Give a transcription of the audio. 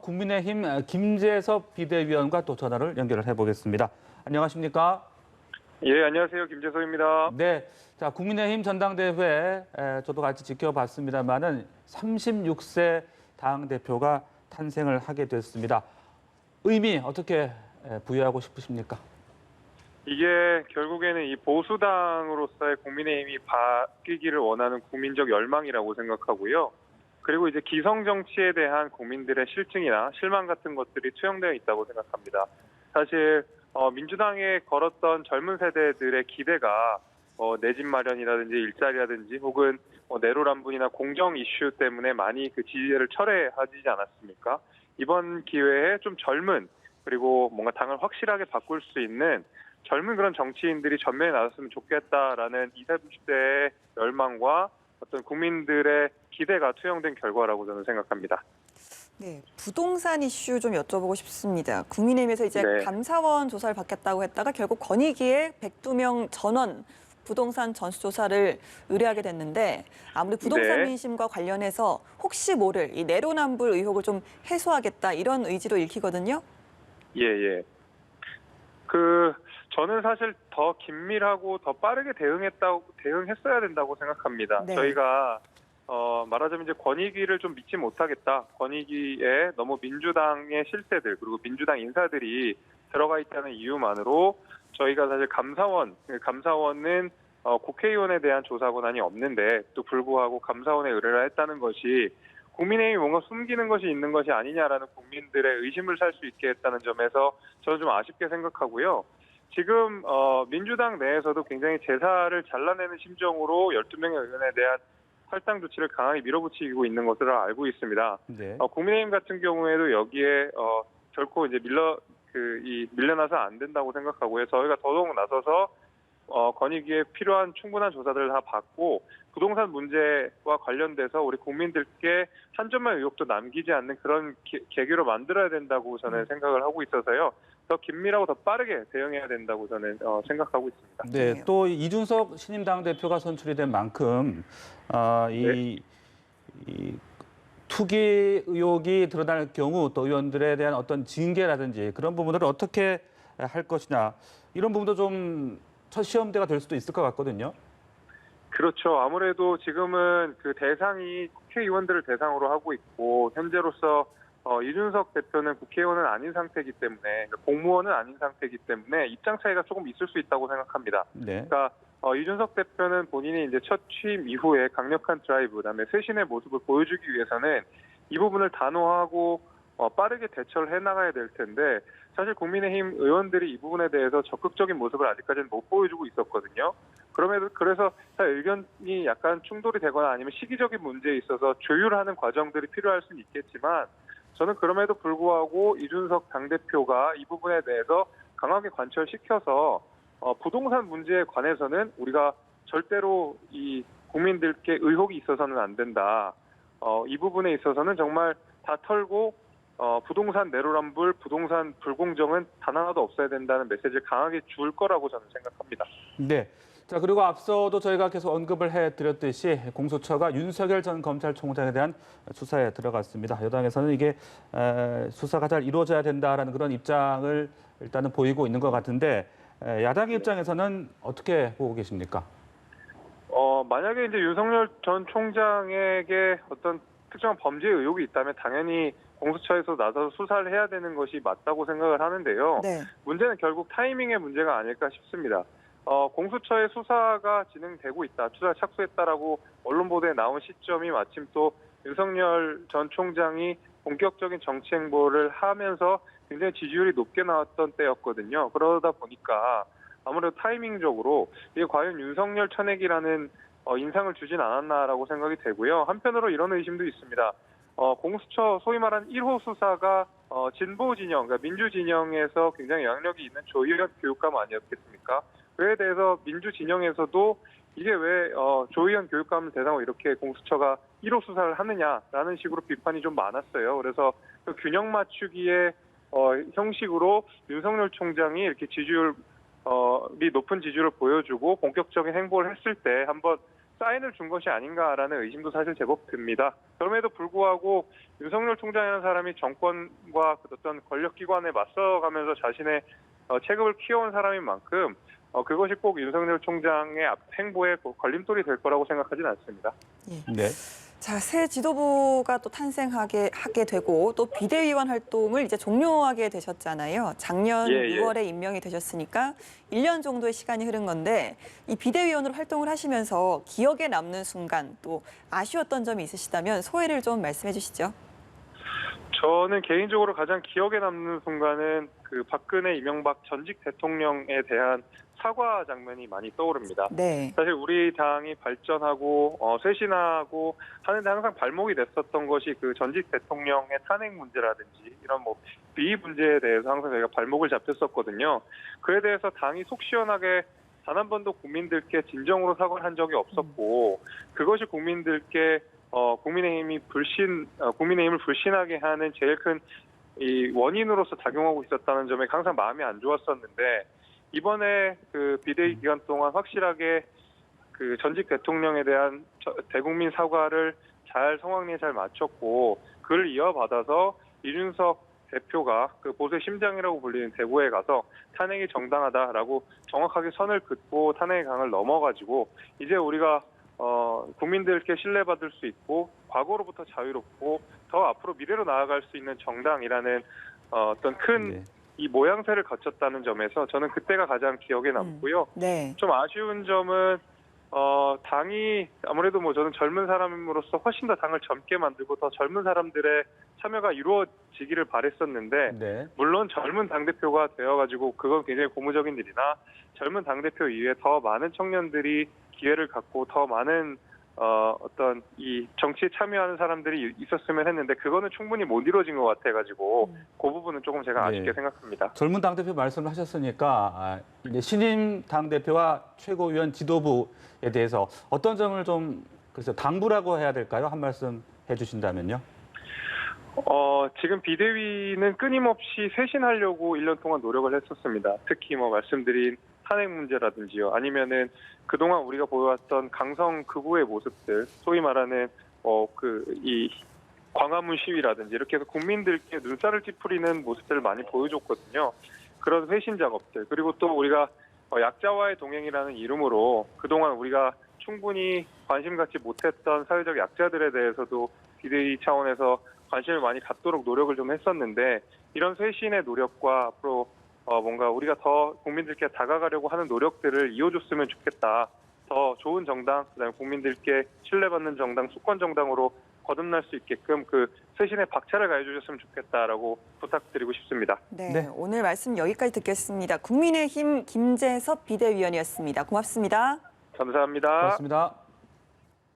국민의힘 김재섭 비대위원과 또 전화를 연결을 해보겠습니다. 안녕하십니까? 예, 안녕하세요. 김재섭입니다. 네, 자 국민의힘 전당대회 저도 같이 지켜봤습니다만은 36세 당 대표가 탄생을 하게 됐습니다. 의미 어떻게 부여하고 싶으십니까? 이게 결국에는 이 보수당으로서의 국민의힘이 바뀌기를 원하는 국민적 열망이라고 생각하고요. 그리고 이제 기성 정치에 대한 국민들의 실증이나 실망 같은 것들이 투영되어 있다고 생각합니다. 사실 민주당에 걸었던 젊은 세대들의 기대가 내 집 마련이라든지 일자리라든지 혹은 내로남불이나 공정 이슈 때문에 많이 그 지지를 철회하지 않았습니까? 이번 기회에 좀 젊은 그리고 뭔가 당을 확실하게 바꿀 수 있는 젊은 그런 정치인들이 전면에 나섰으면 좋겠다라는 20, 30대의 열망과 어떤 국민들의 기대가 투영된 결과라고 저는 생각합니다. 네, 부동산 이슈 좀 여쭤보고 싶습니다. 국민의힘에서 이제 네. 감사원 조사를 받겠다고 했다가 결국 권익위에 102명 전원 부동산 전수조사를 의뢰하게 됐는데 아무리 부동산 네. 민심과 관련해서 혹시 모를 이 내로남불 의혹을 좀 해소하겠다 이런 의지로 읽히거든요. 예. 저는 사실 더 긴밀하고 더 빠르게 대응했어야 된다고 생각합니다. 네. 저희가 말하자면 이제 권익위를 좀 믿지 못하겠다. 권익위에 너무 민주당의 실세들 그리고 민주당 인사들이 들어가 있다는 이유만으로 저희가 사실 감사원은 국회의원에 대한 조사 권한이 없는데 또 불구하고 감사원에 의뢰를 했다는 것이 국민의힘이 뭔가 숨기는 것이 있는 것이 아니냐라는 국민들의 의심을 살 수 있게 했다는 점에서 저는 좀 아쉽게 생각하고요. 지금 민주당 내에서도 굉장히 제사를 잘라내는 심정으로 12명의 의원에 대한 탈당 조치를 강하게 밀어붙이고 있는 것으로 알고 있습니다. 네. 국민의힘 같은 경우에도 여기에 결코 이제 밀려나서 안 된다고 생각하고요. 저희가 더더욱 나서서 권익위에 필요한 충분한 조사들을 다 받고 부동산 문제와 관련돼서 우리 국민들께 한 점의 의혹도 남기지 않는 그런 계기로 만들어야 된다고 저는 생각을 하고 있어서요. 더 긴밀하고 더 빠르게 대응해야 된다고 저는 생각하고 있습니다. 네, 또 이준석 신임 당 대표가 선출이 된 만큼 이 투기 의혹이 드러날 경우 또 의원들에 대한 어떤 징계라든지 그런 부분들을 어떻게 할 것이냐 이런 부분도 좀 첫 시험대가 될 수도 있을 것 같거든요. 그렇죠. 아무래도 지금은 그 대상이 국회의원들을 대상으로 하고 있고 현재로서 이준석 대표는 국회의원은 아닌 상태이기 때문에 그러니까 공무원은 아닌 상태이기 때문에 입장 차이가 조금 있을 수 있다고 생각합니다. 네. 그러니까 이준석 대표는 본인이 이제 첫 취임 이후에 강력한 드라이브, 그다음에 쇄신의 모습을 보여주기 위해서는 이 부분을 단호하고 빠르게 대처를 해나가야 될 텐데 사실 국민의힘 의원들이 이 부분에 대해서 적극적인 모습을 아직까지는 못 보여주고 있었거든요. 그래서 의견이 약간 충돌이 되거나 아니면 시기적인 문제에 있어서 조율하는 과정들이 필요할 수는 있겠지만 저는 그럼에도 불구하고 이준석 당대표가 이 부분에 대해서 강하게 관철시켜서 부동산 문제에 관해서는 우리가 절대로 이 국민들께 의혹이 있어서는 안 된다. 이 부분에 있어서는 정말 다 털고 부동산 내로남불, 부동산 불공정은 단 하나도 없어야 된다는 메시지를 강하게 줄 거라고 저는 생각합니다. 네. 자, 그리고 앞서도 저희가 계속 언급을 해드렸듯이 공수처가 윤석열 전 검찰총장에 대한 수사에 들어갔습니다. 여당에서는 이게 수사가 잘 이루어져야 된다라는 그런 입장을 일단은 보이고 있는 것 같은데 야당의 입장에서는 어떻게 보고 계십니까? 만약에 이제 윤석열 전 총장에게 어떤 특정한 범죄 의혹이 있다면 당연히 공수처에서 나서서 수사를 해야 되는 것이 맞다고 생각을 하는데요. 네. 문제는 결국 타이밍의 문제가 아닐까 싶습니다. 공수처의 수사가 진행되고 있다, 수사에 착수했다라고 언론 보도에 나온 시점이 마침 또 윤석열 전 총장이 본격적인 정치 행보를 하면서 굉장히 지지율이 높게 나왔던 때였거든요. 그러다 보니까 아무래도 타이밍적으로 이게 과연 윤석열 쳐내기라는 인상을 주진 않았나라고 생각이 되고요. 한편으로 이런 의심도 있습니다. 공수처 소위 말하는 1호 수사가 진보 진영, 그러니까 민주 진영에서 굉장히 영향력이 있는 조희연 교육감 아니었겠습니까? 그에 대해서 민주 진영에서도 이게 왜 조희연 교육감을 대상으로 이렇게 공수처가 1호 수사를 하느냐라는 식으로 비판이 좀 많았어요. 그래서 그 균형 맞추기의 형식으로 윤석열 총장이 이렇게 지지율이 높은 지지율을 보여주고 본격적인 행보를 했을 때 한번 사인을 준 것이 아닌가라는 의심도 사실 제법 듭니다. 그럼에도 불구하고 윤석열 총장이라는 사람이 정권과 어떤 권력기관에 맞서가면서 자신의 체급을 키워온 사람인 만큼 그것이 꼭 윤석열 총장의 행보에 걸림돌이 될 거라고 생각하지는 않습니다. 네. 자, 새 지도부가 또 하게 되고 또 비대위원 활동을 이제 종료하게 되셨잖아요. 작년 예. 6월에 임명이 되셨으니까 1년 정도의 시간이 흐른 건데 이 비대위원으로 활동을 하시면서 기억에 남는 순간 또 아쉬웠던 점이 있으시다면 소회를 좀 말씀해 주시죠. 저는 개인적으로 가장 기억에 남는 순간은 그 박근혜, 이명박 전직 대통령에 대한 사과 장면이 많이 떠오릅니다. 네. 사실 우리 당이 발전하고 쇄신하고 하는데 항상 발목이 됐었던 것이 그 전직 대통령의 탄핵 문제라든지 이런 비위 문제에 대해서 항상 저희가 발목을 잡혔었거든요. 그에 대해서 당이 속 시원하게 단 한 번도 국민들께 진정으로 사과를 한 적이 없었고 그것이 국민들께 국민의힘을 불신하게 하는 제일 큰 이 원인으로서 작용하고 있었다는 점에 항상 마음이 안 좋았었는데 이번에 그 비대위 기간 동안 확실하게 그 전직 대통령에 대한 대국민 사과를 성황리에 잘 마쳤고 그를 이어받아서 이준석 대표가 그 보수의 심장이라고 불리는 대구에 가서 탄핵이 정당하다라고 정확하게 선을 긋고 탄핵의 강을 넘어가지고 이제 우리가 국민들께 신뢰받을 수 있고 과거로부터 자유롭고 더 앞으로 미래로 나아갈 수 있는 정당이라는 어떤 큰 이 모양새를 거쳤다는 점에서 저는 그때가 가장 기억에 남고요. 네. 좀 아쉬운 점은 당이 아무래도 저는 젊은 사람으로서 훨씬 더 당을 젊게 만들고 더 젊은 사람들의 참여가 이루어지기를 바랬었는데 네. 물론 젊은 당대표가 되어가지고 그건 굉장히 고무적인 일이나 젊은 당대표 이외에 더 많은 청년들이 기회를 갖고 더 많은 어떤 이 정치에 참여하는 사람들이 있었으면 했는데 그거는 충분히 못 이루어진 것 같아가지고 그 부분은 조금 제가 아쉽게 생각합니다. 젊은 당대표 말씀을 하셨으니까 이제 신임 당대표와 최고위원 지도부에 대해서 어떤 점을 좀 당부라고 해야 될까요? 한 말씀 해주신다면요. 지금 비대위는 끊임없이 쇄신하려고 1년 동안 노력을 했었습니다. 특히 말씀드린 탄핵 문제라든지요. 아니면은 그동안 우리가 보여왔던 강성 극우의 모습들, 소위 말하는 이 광화문 시위라든지 이렇게 해서 국민들께 눈살을 찌푸리는 모습들을 많이 보여줬거든요. 그런 쇄신 작업들. 그리고 또 우리가 약자와의 동행이라는 이름으로 그동안 우리가 충분히 관심 갖지 못했던 사회적 약자들에 대해서도 비대위 차원에서 관심을 많이 갖도록 노력을 좀 했었는데 이런 쇄신의 노력과 앞으로 뭔가 우리가 더 국민들께 다가가려고 하는 노력들을 이어줬으면 좋겠다. 더 좋은 정당, 그다음에 국민들께 신뢰받는 정당, 수권 정당으로 거듭날 수 있게끔 그 쇄신의 박차를 가해주셨으면 좋겠다라고 부탁드리고 싶습니다. 네, 오늘 말씀 여기까지 듣겠습니다. 국민의힘 김재섭 비대위원이었습니다. 고맙습니다. 감사합니다. 고맙습니다.